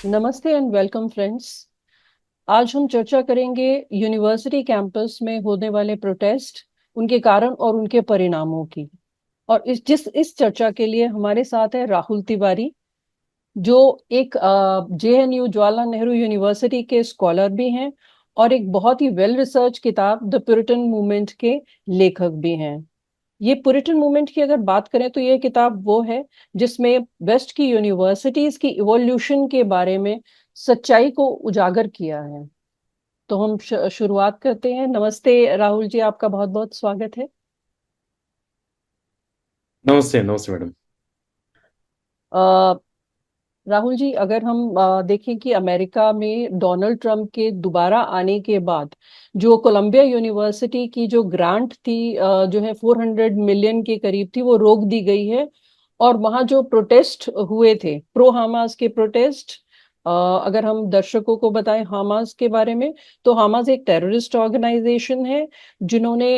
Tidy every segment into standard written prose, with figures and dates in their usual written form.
नमस्ते and welcome friends. आज हम चर्चा करेंगे यूनिवर्सिटी कैंपस में होने वाले प्रोटेस्ट, उनके कारण और उनके परिणामों की। और इस चर्चा के लिए हमारे साथ है राहुल तिवारी, जो एक जेएनयू जवाहरलाल नेहरू यूनिवर्सिटी के स्कॉलर भी हैं और एक बहुत ही वेल रिसर्च किताब द प्यूरिटन मूवमेंट के लेखक भी हैं। ये पुरिटन मूवमेंट की अगर बात करें तो ये किताब वो है जिसमें वेस्ट की यूनिवर्सिटीज की इवोल्यूशन के बारे में सच्चाई को उजागर किया है। तो हम शुरुआत करते हैं। नमस्ते राहुल जी, आपका बहुत बहुत स्वागत है। नमस्ते नमस्ते मैडम। अ, राहुल जी, अगर हम देखें कि अमेरिका में डोनाल्ड ट्रंप के दोबारा आने के बाद जो कोलंबिया यूनिवर्सिटी की जो ग्रांट थी, जो है 400 मिलियन के करीब थी, वो रोक दी गई है। और वहां जो प्रोटेस्ट हुए थे, प्रो हामास के प्रोटेस्ट, अगर हम दर्शकों को बताएं हामास के बारे में, तो हामास एक टेररिस्ट ऑर्गेनाइजेशन है जिन्होंने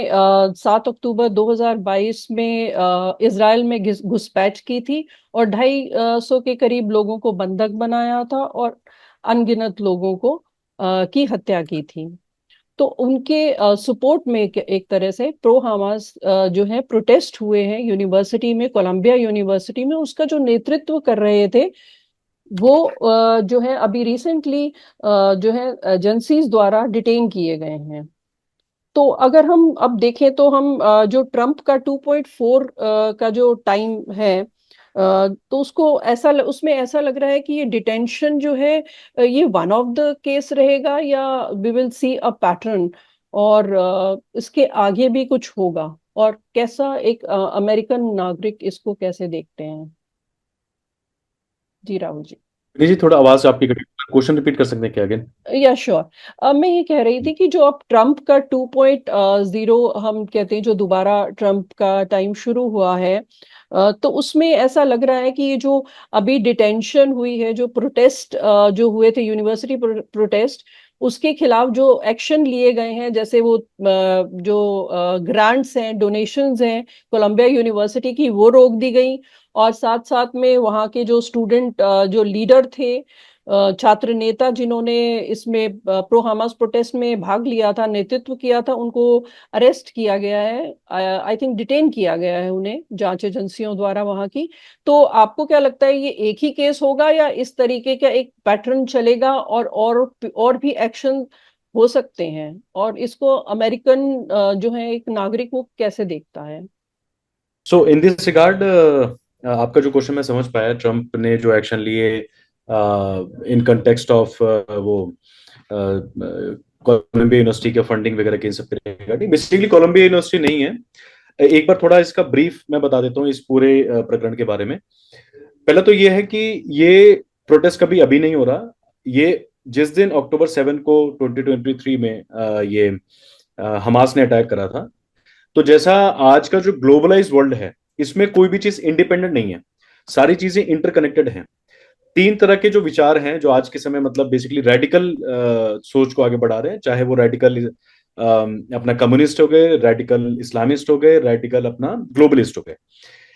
7 अक्टूबर 2022 में इसराइल में घुसपैठ की थी और 250 के करीब लोगों को बंधक बनाया था और अनगिनत लोगों को की हत्या की थी। तो उनके सपोर्ट में एक तरह से प्रो हमास जो है प्रोटेस्ट हुए हैं यूनिवर्सिटी में, कोलंबिया यूनिवर्सिटी में। उसका जो नेतृत्व कर रहे थे वो जो है अभी रिसेंटली जो है एजेंसीज द्वारा डिटेन किए गए हैं। तो अगर हम अब देखें तो हम जो ट्रम्प का 2.4 का जो टाइम है, तो उसमें ऐसा लग रहा है कि ये डिटेंशन जो है ये वन ऑफ द केस रहेगा, या we will see a pattern, और इसके आगे भी कुछ होगा। और कैसा एक अमेरिकन नागरिक इसको कैसे देखते हैं? जी राहुल जी। जी थोड़ा आवाज आपकी कटी, क्वेश्चन रिपीट कर सकते हैं क्या अगेन? या श्योर। अब मैं ये कह रही थी कि जो अब ट्रम्प का 2.0 हम कहते हैं, जो दोबारा ट्रम्प का टाइम शुरू हुआ है, तो उसमें ऐसा लग रहा है कि ये जो अभी डिटेंशन हुई है, जो प्रोटेस्ट जो हुए थे, यूनिवर्सिटी प्रोटेस्ट, उसके खिलाफ जो एक्शन लिए गए हैं, जैसे वो जो ग्रांट्स हैं, डोनेशंस हैं कोलंबिया यूनिवर्सिटी की, वो रोक दी गई। और साथ साथ में वहाँ के जो स्टूडेंट जो लीडर थे, छात्र नेता जिन्होंने इसमें प्रो हमास प्रोटेस्ट में भाग लिया था, नेतृत्व किया था, उनको अरेस्ट किया गया है। आई थिंक डिटेन किया गया है उन्हें जांच एजेंसियों द्वारा वहां की। तो आपको क्या लगता है, ये एक ही केस होगा या इस तरीके का एक पैटर्न चलेगा और भी एक्शन हो सकते हैं? और इसको अमेरिकन जो है एक नागरिक, वो कैसे देखता है? सो इन दिस रिगार्ड, आपका जो क्वेश्चन मैं समझ पाया, ट्रम्प ने जो एक्शन लिए इन कंटेक्स्ट ऑफ वो कोलंबिया यूनिवर्सिटी के फंडिंग वगैरह के इन सब रिगार्डिंग, बेसिकली कोलंबिया यूनिवर्सिटी नहीं है। एक बार थोड़ा इसका ब्रीफ मैं बता देता हूँ इस पूरे प्रकरण के बारे में। पहला तो ये है कि ये प्रोटेस्ट कभी अभी नहीं हो रहा। ये जिस दिन अक्टूबर 7 को 2023 में ये हमास ने अटैक करा था, तो जैसा आज का जो ग्लोबलाइज वर्ल्ड है, इसमें कोई भी चीज इंडिपेंडेंट नहीं है, सारी चीजें इंटरकनेक्टेड हैं। तीन तरह के जो विचार हैं जो आज के समय मतलब बेसिकली रेडिकल सोच को आगे बढ़ा रहे हैं, चाहे वो रेडिकल अपना कम्युनिस्ट हो गए, रेडिकल इस्लामिस्ट हो गए, रेडिकल अपना ग्लोबलिस्ट हो गए।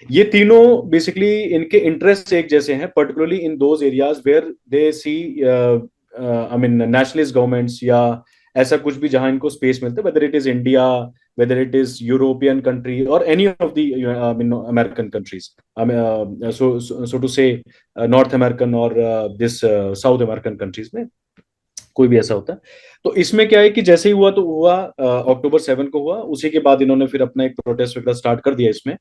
ये तीनों बेसिकली इनके इंटरेस्ट एक जैसे हैं, particularly in those areas where they see I mean nationalist governments, या ऐसा कुछ भी जहां इनको स्पेस मिलता है, whether it is India, whether it is European country or any of the American countries, so to say North American or this South American countries में कोई भी ऐसा होता है। तो इसमें क्या है कि जैसे ही हुआ तो हुआ, अक्टूबर 7 को हुआ, उसी के बाद इन्होंने फिर अपना एक प्रोटेस्ट वगैरह स्टार्ट कर दिया इसमें।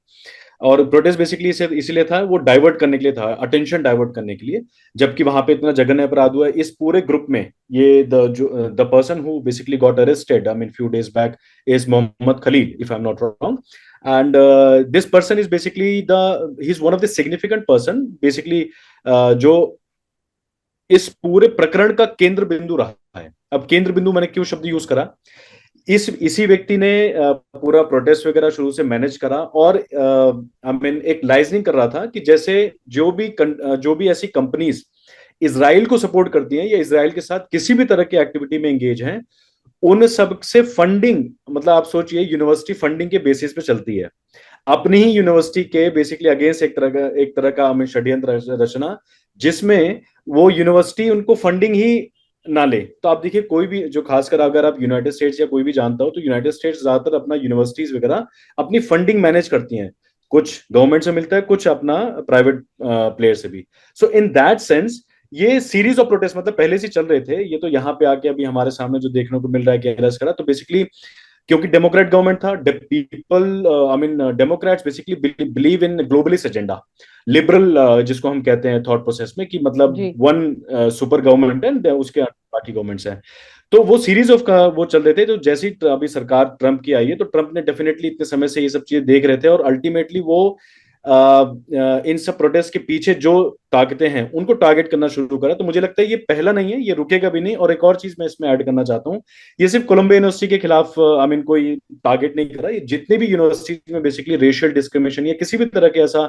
और प्रोटेस्ट बेसिकली इसीलिए था, वो डाइवर्ट करने के लिए था, अटेंशन डाइवर्ट करने के लिए। जबकि वहां पे इतना जघन्य अपराध हुआ है इस पूरे ग्रुप में। ये the person who basically got arrested I mean few days back is Mohammed Khalil, if I am not wrong. And this person is basically the he is one of the significant person basically, जो इस पूरे प्रकरण का केंद्र बिंदु रहा है। अब केंद्र बिंदु मैंने क्यों शब्द यूज करा, इसी व्यक्ति ने पूरा प्रोटेस्ट वगैरह शुरू से मैनेज करा, और आई मीन एक लाइजनिंग कर रहा था कि जैसे जो भी ऐसी कंपनीज इसराइल को सपोर्ट करती हैं या इसराइल के साथ किसी भी तरह की एक्टिविटी में एंगेज हैं, उन सब से फंडिंग, मतलब आप सोचिए यूनिवर्सिटी फंडिंग के बेसिस पे चलती है। अपनी ही यूनिवर्सिटी के बेसिकली अगेंस्ट एक तरह का हमें षड्यंत्र रचना, जिसमें वो यूनिवर्सिटी उनको फंडिंग ही ना ले। तो आप देखिए, कोई भी जो, खासकर अगर आप यूनाइटेड स्टेट्स या कोई भी जानता हो, तो यूनाइटेड स्टेट्स ज्यादातर अपना यूनिवर्सिटीज वगैरह अपनी फंडिंग मैनेज करती हैं। कुछ गवर्नमेंट से मिलता है, कुछ अपना प्राइवेट प्लेयर से भी। सो इन दैट सेंस ये सीरीज ऑफ प्रोटेस्ट मतलब पहले से चल रहे थे, ये तो यहाँ पे आके अभी हमारे सामने जो देखने को मिल रहा है केरस करा, तो बेसिकली क्योंकि डेमोक्रेट गवर्नमेंट था, people I mean Democrats basically believe in globalist agenda, liberal जिसको हम कहते हैं थॉट प्रोसेस में, कि मतलब जी वन सुपर गवर्नमेंट है, उसके बाकी गवर्नमेंट्स हैं। तो वो सीरीज ऑफ का वो चल रहे थे। तो जैसी अभी सरकार ट्रंप की आई है, तो ट्रंप ने डेफिनेटली इतने समय से ये सब चीजें देख रहे थे, और अल्टीमेटली वो इन सब प्रोटेस्ट के पीछे जो ताकतें हैं उनको टारगेट करना शुरू करा। तो मुझे लगता है ये पहला नहीं है, ये रुकेगा भी नहीं। और एक और चीज मैं इसमें ऐड करना चाहता हूँ, ये सिर्फ कोलंबिया यूनिवर्सिटी के खिलाफ आई मीन कोई टारगेट नहीं करा, ये जितने भी यूनिवर्सिटीज में बेसिकली रेशियल डिस्क्रिमिनेशन या किसी भी तरह के ऐसा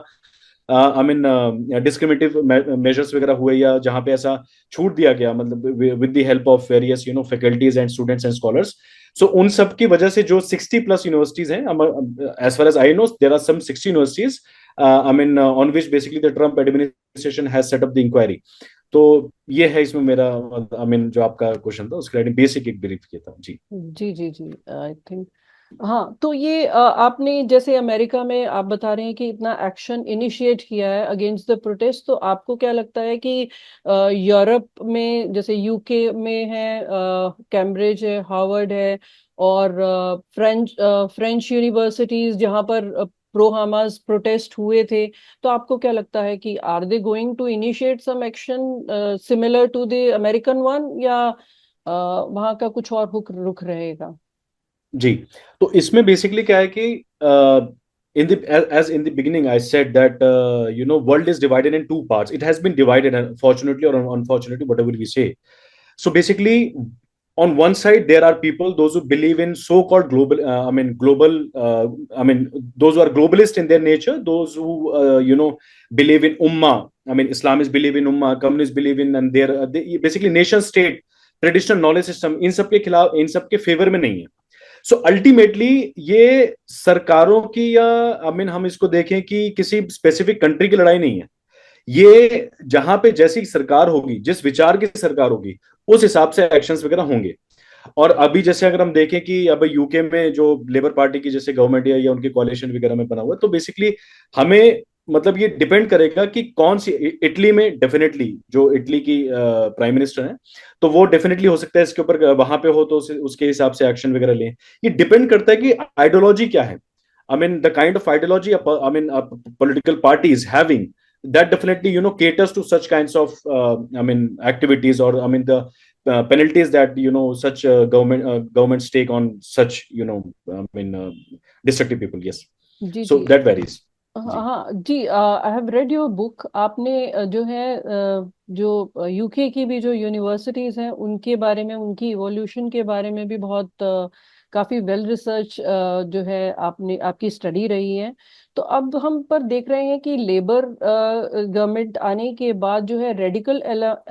आई मीन डिस्क्रिमिनेटिव मेजर्स वगैरह हुए, या जहां पे ऐसा छूट दिया गया, मतलब with the help of various faculties and students and scholars. So उन सब की वजह से जो 60 प्लस यूनिवर्सिटीज हैं, as far as I know there are some 60 universities I mean on which basically the Trump administration has set up the inquiry. तो ये है इसमें मेरा, आई मीन जो आपका क्वेश्चन था उसके बेसिक एक ब्रीफ किया था जी। जी जी जी, आई थिंक हाँ। तो ये आपने जैसे अमेरिका में आप बता रहे हैं कि इतना एक्शन इनिशिएट किया है अगेंस्ट द प्रोटेस्ट, तो आपको क्या लगता है कि यूरोप में जैसे यूके में है, कैम्ब्रिज है, हार्वर्ड है, और फ्रेंच यूनिवर्सिटीज जहां पर प्रो हमास प्रोटेस्ट हुए थे, तो आपको क्या लगता है कि are they going to initiate some action similar to the American one, या वहां का कुछ और रुख रहेगा? जी। तो इसमें बेसिकली क्या है कि in the as in the beginning I said that world is divided in two parts. It has been divided, fortunately or unfortunately, whatever we say. So basically, on one side there are people, those who believe in so-called global those who are globalist in their nature, those who believe in ummah. I mean, Islamists believe in ummah, communists believe in, and they basically nation state traditional knowledge system, इन सब के खिलाफ, इन सब के favour में नहीं है। So ultimately ये सरकारों की, या आई मीन हम इसको देखें कि किसी स्पेसिफिक कंट्री की लड़ाई नहीं है। ये जहां पे जैसी सरकार होगी, जिस विचार की सरकार होगी, उस हिसाब से एक्शंस वगैरह होंगे। और अभी जैसे अगर हम देखें कि अब यूके में जो लेबर पार्टी की जैसे गवर्नमेंट है, या उनके कॉलिशन वगैरह में बना हुआ है, तो बेसिकली हमें मतलब ये डिपेंड करेगा कि कौन सी, इटली में डेफिनेटली जो इटली की प्राइम मिनिस्टर है, तो वो डेफिनेटली हो सकता है इसके ऊपर वहां पे हो तो उसके हिसाब से एक्शन वगैरह लें। ये डिपेंड करता है कि आइडियोलॉजी क्या है। I mean the kind of ideology I mean political party is having, that definitely caters to such kinds of I mean activities, or I mean the penalties that such governments take on such I mean destructive people. Yes, जी so जी that varies. हाँ जी हाँ, जी, I have read your book. आपने जो है जो यूके की भी जो यूनिवर्सिटीज हैं उनके बारे में, उनकी इवोल्यूशन के बारे में भी बहुत काफी वेल रिसर्च जो है आपने, आपकी स्टडी रही है। तो अब हम पर देख रहे हैं कि लेबर गवर्नमेंट आने के बाद जो है रेडिकल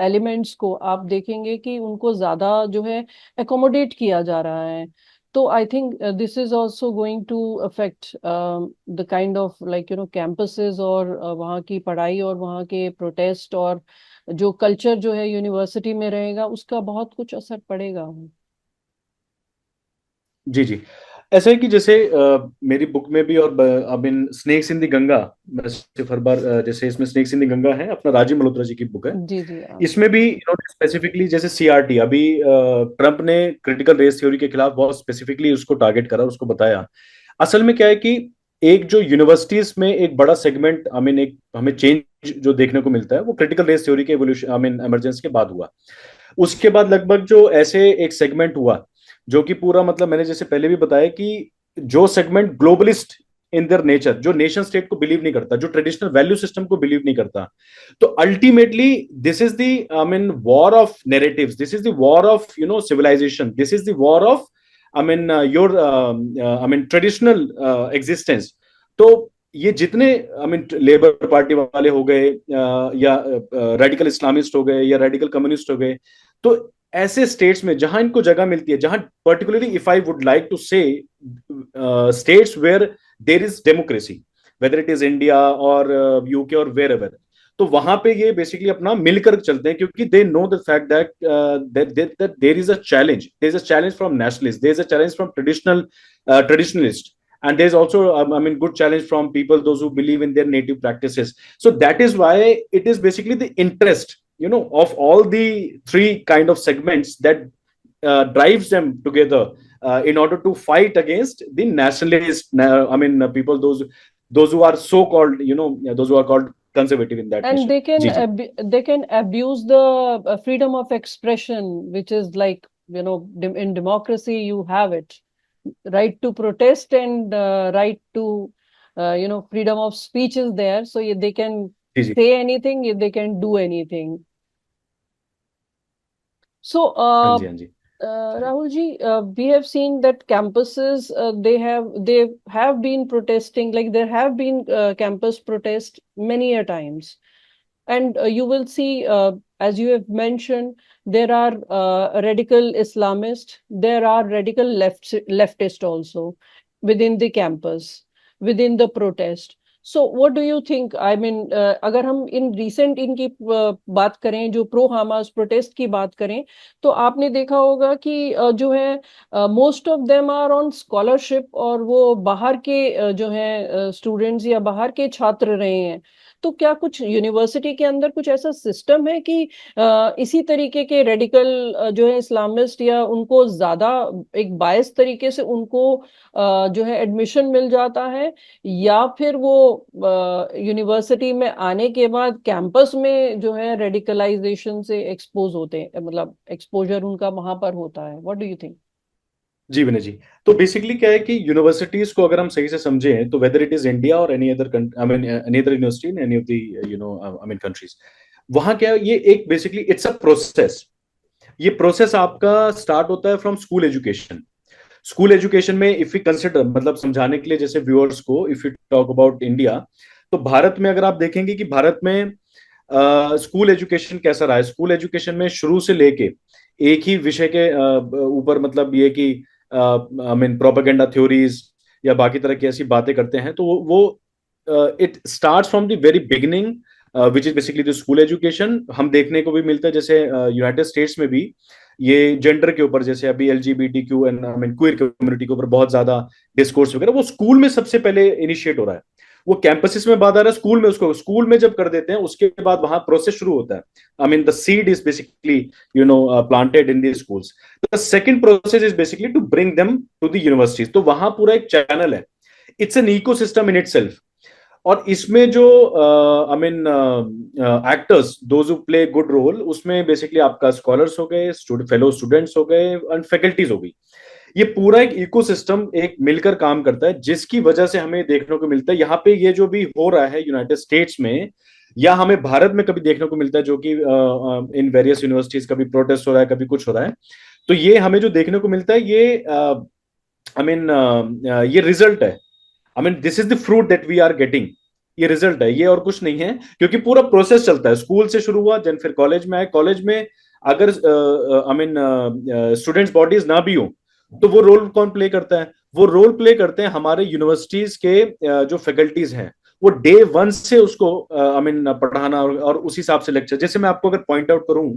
एलिमेंट्स को आप देखेंगे कि उनको ज्यादा जो है एकोमोडेट किया जा रहा है। तो I think this is also going to affect the kind of like campuses, और वहाँ की पढ़ाई और वहाँ के प्रोटेस्ट, और जो कल्चर जो है यूनिवर्सिटी में रहेगा, उसका बहुत कुछ असर पड़ेगा। जी जी। ऐसा है कि जैसे मेरी बुक में भी, और I mean snakes in the Ganga, मैं सिर्फ हर बार जैसे इसमें स्नेक्स इन द गंगा है, अपना राजीव मल्होत्रा जी की बुक है। जी जी इसमें भी इन्होंने स्पेसिफिकली जैसे सीआरटी, अभी ट्रंप ने क्रिटिकल रेस थ्योरी के खिलाफ बहुत स्पेसिफिकली उसको टारगेट करा, उसको बताया। असल में क्या है कि एक जो यूनिवर्सिटीज में एक बड़ा सेगमेंट, आई मीन एक हमें चेंज जो देखने को मिलता है, वो क्रिटिकल रेस थ्योरी के एवोल्यूशन, आई मीन इमरजेंस के बाद हुआ। उसके बाद लगभग जो ऐसे एक सेगमेंट हुआ, जो कि पूरा मतलब मैंने जैसे पहले भी बताया कि जो segment globalist in their nature, जो नेशन स्टेट को बिलीव नहीं करता, जो ट्रेडिशनल वैल्यू सिस्टम को बिलीव नहीं करता, तो ultimately this is the I mean war of narratives, this is the war of civilisation, this is the war of I mean your I mean traditional existence. तो ये जितने I mean labour party वाले हो गए, या radical Islamist हो गए, या रेडिकल कम्युनिस्ट हो गए, तो ऐसे स्टेट्स में जहां इनको जगह मिलती है, जहां particularly if I would like to say states where there is democracy, whether it is India और यूके और वेर एवर। तो वहां पे ये बेसिकली अपना मिलकर चलते हैं, क्योंकि they know the fact that there is a challenge, there is a challenge from nationalist, there is a challenge from traditionalist, and there's also I mean good challenge from people those who believe in their native practices. So that is why it is basically the interest, of all the three kind of segments that drives them together in order to fight against the nationalist, people, those who are so called, those who are called conservative in that And nation. Ji ji. they can abuse the freedom of expression, which is like, in democracy you have it, right to protest, and right to freedom of speech is there, so they can जी जी. say anything, they can do anything. So हाँ जी, हाँ जी. Rahul ji, we have seen that campuses, they have been protesting, like there have been campus protests many a times. And you will see, as you have mentioned, there are radical Islamists, there are radical leftist also within the campus, within the protest. So what do you think? I mean, अगर हम इन recent इनकी बात करें, जो pro Hamas protest की बात करें, तो आपने देखा होगा कि जो है most of them are on scholarship, और वो बाहर के जो है स्टूडेंट्स या बाहर के छात्र रहे हैं। तो क्या कुछ यूनिवर्सिटी के अंदर कुछ ऐसा सिस्टम है कि इसी तरीके के रेडिकल जो है इस्लामिस्ट, या उनको ज्यादा एक बायस तरीके से उनको जो है एडमिशन मिल जाता है, या फिर वो यूनिवर्सिटी में आने के बाद कैंपस में जो है रेडिकलाइजेशन से एक्सपोज होते हैं, मतलब एक्सपोजर उनका वहां पर होता है? What do you think? जी विनय जी, तो बेसिकली क्या है कि यूनिवर्सिटीज को अगर हम सही से समझें, तो वेदर इट इज इंडिया और any other I mean any other university in any of the I mean countries, वहां क्या है, ये एक बेसिकली इट्स अ प्रोसेस। ये प्रोसेस आपका स्टार्ट होता है from school education. School education में इफ यू कंसिडर, मतलब समझाने के लिए जैसे व्यूअर्स को, if you talk about India, तो भारत में अगर आप देखेंगे कि भारत में स्कूल एजुकेशन कैसा रहा है, स्कूल एजुकेशन में शुरू से लेके एक ही विषय के ऊपर, मतलब ये कि आई मीन प्रोपेगेंडा थ्योरीज या बाकी तरह की ऐसी बातें करते हैं, तो वो it starts from the very beginning, which is basically the school education. हम देखने को भी मिलता है जैसे यूनाइटेड स्टेट्स में भी ये जेंडर के ऊपर, जैसे अभी LGBTQ and I mean queer community के ऊपर बहुत ज्यादा डिस्कोर्स वगैरह वो स्कूल में सबसे पहले इनिशिएट हो रहा है। वो कैंपसेस में बात आ रहा है, स्कूल में उसको स्कूल में जब कर देते हैं, उसके बाद वहां प्रोसेस शुरू होता है। I mean the seed is basically planted in the schools. The second process is basically to bring them to the universities. तो वहां पूरा एक चैनल है, it's an ecosystem in itself. और इसमें जो I mean actors those who play good role, उसमें basically आपका स्कॉलर्स हो गए, फेलो स्टूडेंट्स हो गए एंड फैकल्टीज हो गई। ये पूरा एक इकोसिस्टम एक मिलकर काम करता है, जिसकी वजह से हमें देखने को मिलता है यहाँ पे ये जो भी हो रहा है यूनाइटेड स्टेट्स में, या हमें भारत में कभी देखने को मिलता है, जो कि इन वेरियस यूनिवर्सिटीज कभी प्रोटेस्ट हो रहा है, कभी कुछ हो रहा है। तो ये हमें जो देखने को मिलता है, ये आई मीन ये रिजल्ट है। I mean this is the fruit that we are getting. ये रिजल्ट है, ये और कुछ नहीं है, क्योंकि पूरा प्रोसेस चलता है, स्कूल से शुरू हुआ, देन फिर कॉलेज में आए। कॉलेज में अगर आई मीन स्टूडेंट्स बॉडीज ना भी हो, तो वो रोल कौन प्ले करता है? वो रोल प्ले करते हैं हमारे यूनिवर्सिटीज के जो फैकल्टीज हैं। वो डे वन से उसको आई मीन पढ़ाना, और उस हिसाब से लेक्चर। जैसे मैं आपको अगर पॉइंट आउट करूं,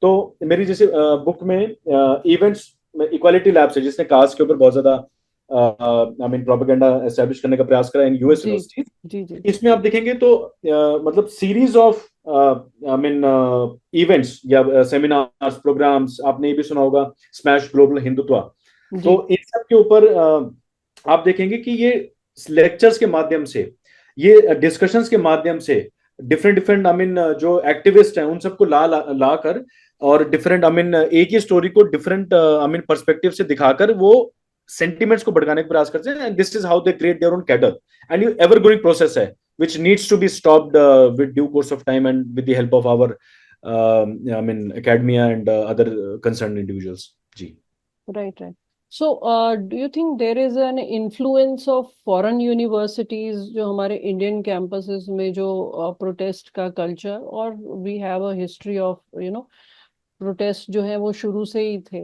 तो मेरी जैसे बुक में इवेंट्स इक्वालिटी लैब से, जिसने कास्ट के ऊपर बहुत ज्यादा आई मीन प्रोपेगेंडा एस्टेब्लिश करने का प्रयास करा इन यूएस जी यूनिवर्सिटी, जी जी। इसमें आप देखेंगे तो मतलब series of I mean events या सेमिनार्स प्रोग्राम्स, आपने ये भी सुना होगा स्मैश ग्लोबल हिंदुत्व। जी तो इन सब के ऊपर आप देखेंगे कि ये लेक्चर्स के माध्यम से, ये डिस्कशंस के माध्यम से, डिफरेंट डिफरेंट आई मीन जो एक्टिविस्ट हैं उन सबको ला कर, और डिफरेंट आई मीन एक ही स्टोरी को डिफरेंट आई मीन पर्सपेक्टिव से दिखाकर वो सेंटिमेंट्स को भड़काने का प्रयास करते हैं। And this is how they create their own cadre. And ये एवर ग्रोइंग प्रोसेस है, which needs to be stopped with due course of time and with the help of our I mean academia and other concerned individuals. जी. Right, right. So, do you think there is an influence of foreign universities जो हमारे Indian campuses में जो protest का culture, और we have a history of protest जो है वो शुरू से ही थे,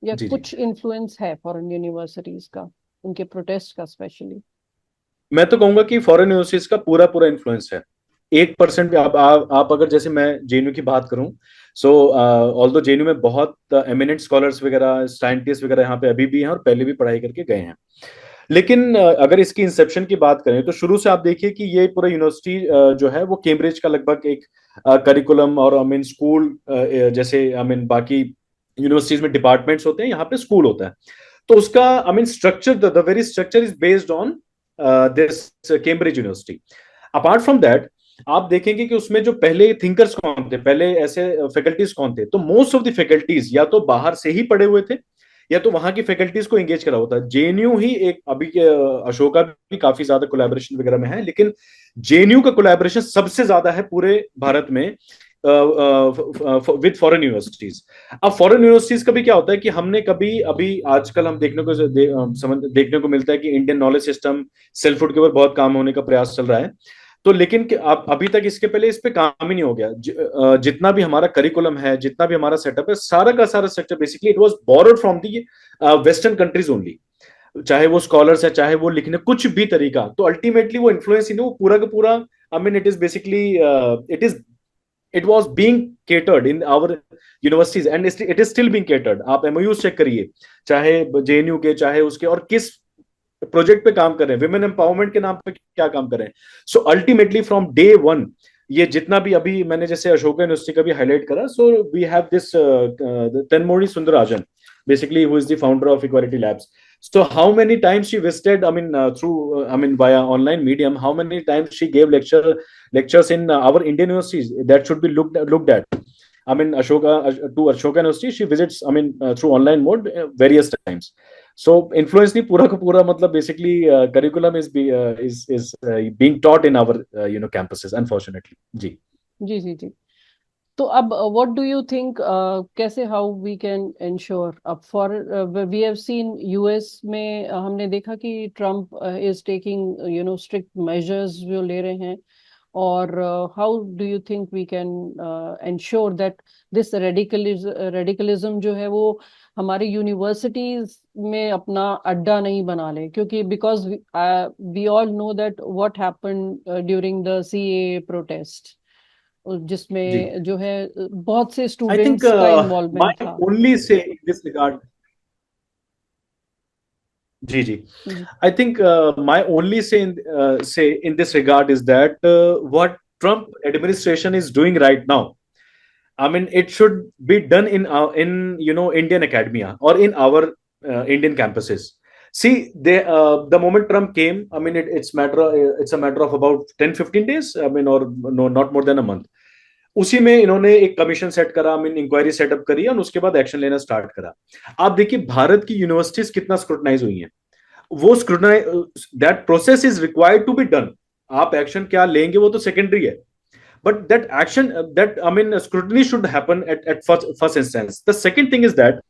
या जी जी. कुछ influence है foreign universities का? उनके प्रोटेस्ट का स्पेशली? मैं तो कहूंगा कि फॉरेन यूनिवर्सिटीज का पूरा पूरा इन्फ्लुएंस है। 1% भी आप अगर जैसे मैं जेएनयू की बात करूं, सो ऑल्दो जेएनयू में बहुत एमिनेंट स्कॉलर्स वगैरह साइंटिस्ट वगैरह यहाँ पे अभी भी हैं और पहले भी पढ़ाई करके गए हैं। लेकिन अगर इसकी इंसेप्शन की बात करें तो शुरू से आप देखिए कि ये पूरा यूनिवर्सिटी जो है वो कैम्ब्रिज का लगभग एक करिकुलम और आई मीन स्कूल, जैसे आई मीन बाकी यूनिवर्सिटीज में डिपार्टमेंट्स होते हैं, यहाँ पे स्कूल होता है। तो उसका I mean structure, the very structure is based on this Cambridge university. Apart from that आप देखेंगे कि उसमें जो पहले थिंकर्स कौन थे, पहले ऐसे फैकल्टीज कौन थे, तो मोस्ट ऑफ द फैकल्टीज या तो बाहर से ही पढ़े हुए थे या तो वहां की फैकल्टीज को एंगेज करा होता है। जेएनयू ही एक अभी के अशोका भी काफी ज्यादा कोलैबोरेशन वगैरह में है, लेकिन जेएनयू का कोलैबोरेशन सबसे ज्यादा है पूरे भारत में विद फॉरेन यूनिवर्सिटीज। अब फॉरेन यूनिवर्सिटीज का भी क्या होता है कि हमने कभी अभी आजकल हम देखने को मिलता है कि Indian knowledge system self food के ऊपर बहुत काम होने का प्रयास चल रहा है। तो लेकिन अब अभी तक इसके पहले इस पे काम ही नहीं हो गया। जितना भी हमारा करिकुलम है, जितना भी हमारा सेटअप है, सारा का सारा setup basically it was borrowed from the western countries only. चाहे वो स्कॉलर्स है, चाहे वो लिखने कुछ भी तरीका, तो अल्टीमेटली वो इन्फ्लुएंस वो पूरा का पूरा I mean it is basically it was being catered in our universities and it is still being catered. आप एमओयू चेक करिए, चाहे जेएनयू के, चाहे उसके, और किस प्रोजेक्ट पे काम कर रहे हैं, विमेन एम्पावरमेंट के नाम पे क्या काम कर रहे हैं। So ultimately from day one ये जितना भी अभी मैंने जैसे अशोका यूनिवर्सिटी का भी हाईलाइट करा, so we have this Thenmozhi Soundararajan basically who is the founder of Equality Labs. So how many times she visited, I mean through I mean via online medium, how many times she gave lectures in our Indian universities that should be looked at. I mean to Ashoka University she visits, I mean through online mode various times. So influence नहीं पूरा का पूरा, मतलब basically curriculum is being taught in our campuses unfortunately. जी जी जी जी। तो अब व्हाट डू यू थिंक, कैसे, हाउ वी कैन इंश्योर, अब for we have seen US में हमने देखा कि Trump is taking strict measures जो ले रहे हैं, और how do you think we can ensure that this radicalism जो है वो हमारी यूनिवर्सिटीज में अपना अड्डा नहीं बना ले, क्योंकि because we all know that what happened during the CA protest, जी जिसमें जो है बहुत से I think स्टूडेंट्स का my इन्वॉल्वमेंट था। only say in this regard, जी जी, जी I think my only say in this regard is that what Trump administration is doing right now, I mean, it should be done in Indian academia or in our Indian campuses. See, the moment Trump came, I mean, it's a matter of about 10-15 days. I mean, or no, not more than a month. उसी में इन्होंने एक commission set करा, I mean inquiry setup करी और उसके बाद action लेना स्टार्ट करा। आप देखिए भारत की यूनिवर्सिटीज कितना स्क्रूटनाइज हुई हैं। वो scrutinise, that process is required to be done. आप एक्शन क्या लेंगे वो तो सेकेंडरी है, but that action that I mean scrutiny should happen at first instance. The second thing is that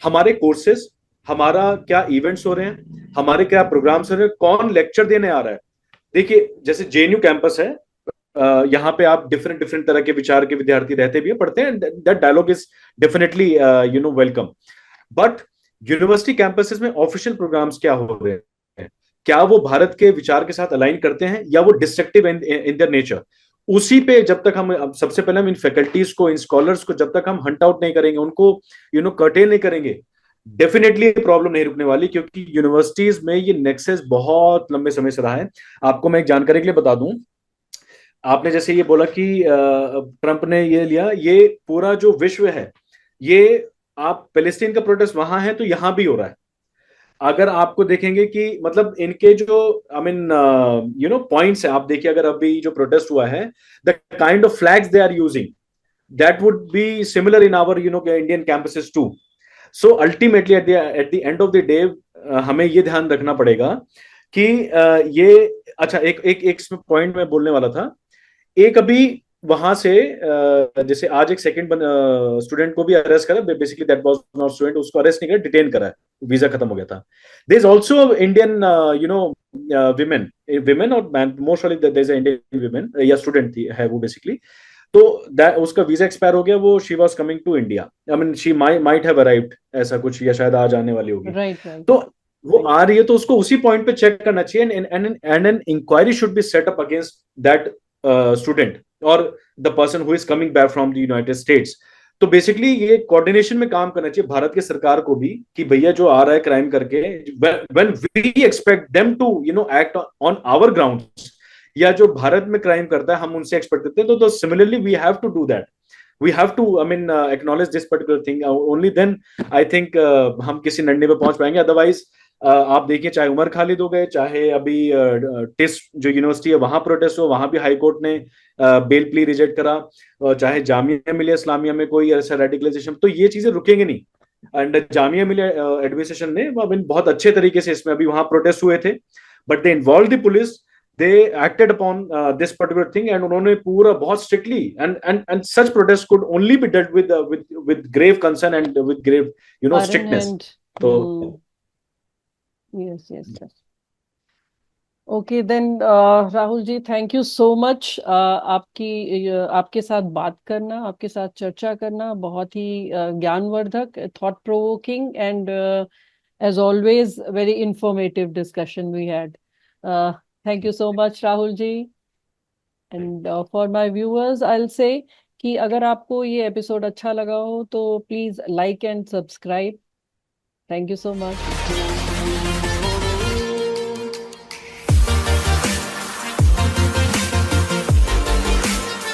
हमारे कोर्सेज, हमारा क्या इवेंट्स हो रहे हैं, हमारे क्या प्रोग्राम्स हो रहे हैं, कौन लेक्चर देने आ रहा है। देखिए जैसे जेएनयू कैंपस है, यहाँ पे आप डिफरेंट डिफरेंट तरह के विचार के विद्यार्थी रहते भी है, पढ़ते हैं, that dialogue is definitely welcome. But university campuses में ऑफिशियल प्रोग्राम्स क्या हो रहे हैं, क्या वो भारत के विचार के साथ अलाइन करते हैं या वो डिस्ट्रक्टिव इन देयर नेचर। उसी पे जब तक हम सबसे पहले हम इन फैकल्टीज को, इन स्कॉलर्स को जब तक हम हंट आउट नहीं करेंगे, उनको कर्टेल नहीं करेंगे, डेफिनेटली प्रॉब्लम नहीं रुकने वाली, क्योंकि यूनिवर्सिटीज में ये नेक्सस बहुत लंबे समय से रहा है। आपको मैं एक जानकारी के लिए बता दूं, आपने जैसे ये बोला कि ट्रंप ने ये लिया, ये पूरा जो विश्व है, ये आप पैलेस्टीन का प्रोटेस्ट वहां है तो यहां भी हो रहा है। अगर आपको देखेंगे कि मतलब इनके जो आई मीन पॉइंट्स है, आप देखिए अगर अभी जो प्रोटेस्ट हुआ है, the kind of flags they are using, that would be similar in our Indian campuses too. So ultimately at the end of the day हमें ये ध्यान रखना पड़ेगा कि ये, अच्छा एक एक एक पॉइंट मैं बोलने वाला था। एक अभी वहां से जैसे आज एक सेकंड स्टूडेंट को भी अरेस्ट करा, basically that was not student, उसको अरेस्ट नहीं करा, डिटेन करा है, वीजा खत्म हो गया था। There is also Indian women और man, mostly there is Indian women या स्टूडेंट थी है वो बेसिकली। तो उसका वीजा एक्सपायर हो गया, वो she was coming to India, I mean she might have arrived, ऐसा कुछ, या शायद आज आने वाली होगी। Right right. तो वो आ रही है तो उसको उसी पॉइंट पे चेक करना चाहिए, and an inquiry should be set up against that student और the person who is coming back from the United States. तो बेसिकली ये कोऑर्डिनेशन में काम करना चाहिए भारत की सरकार को भी, कि भैया जो आ रहा है क्राइम करके, when we expect them to act on our grounds, या जो भारत में क्राइम करता है हम उनसे एक्सपेक्ट करते हैं, तो similarly we have to do that. we have to I mean acknowledge this particular thing, only then I think हम किसी नंडे पे पहुंच पाएंगे। अदरवाइज आप देखिए, चाहे उमर खालिद हो गए, चाहे अभी टिस जो यूनिवर्सिटी है वहां प्रोटेस्ट हो, वहां भी हाई कोर्ट ने बेल प्ली रिजेक्ट करा, चाहे जामिया मिलिया इस्लामिया में कोई ऐसा रेडिकलाइजेशन, तो ये चीजें रुकेंगे नहीं। एंड जामिया मिलिया एडमिनिस्ट्रेशन ने बहुत अच्छे तरीके से इसमें अभी वहां प्रोटेस्ट हुए थे, but they involve the police, they acted upon this particular thing, and उन्होंने पूरा बहुत strictly, and such protests could only be dealt with grave concern and with grave iron strictness। hand। तो yes, yes, yes। Okay then Rahul ji, thank you so much. आपके साथ बात करना, आपके साथ चर्चा करना बहुत ही ज्ञानवर्धक, thought provoking and as always very informative discussion we had। Thank you so much Rahul ji। and for my viewers I'll say कि अगर आपको ये एपिसोड अच्छा लगा हो तो please like and subscribe. Thank you so much.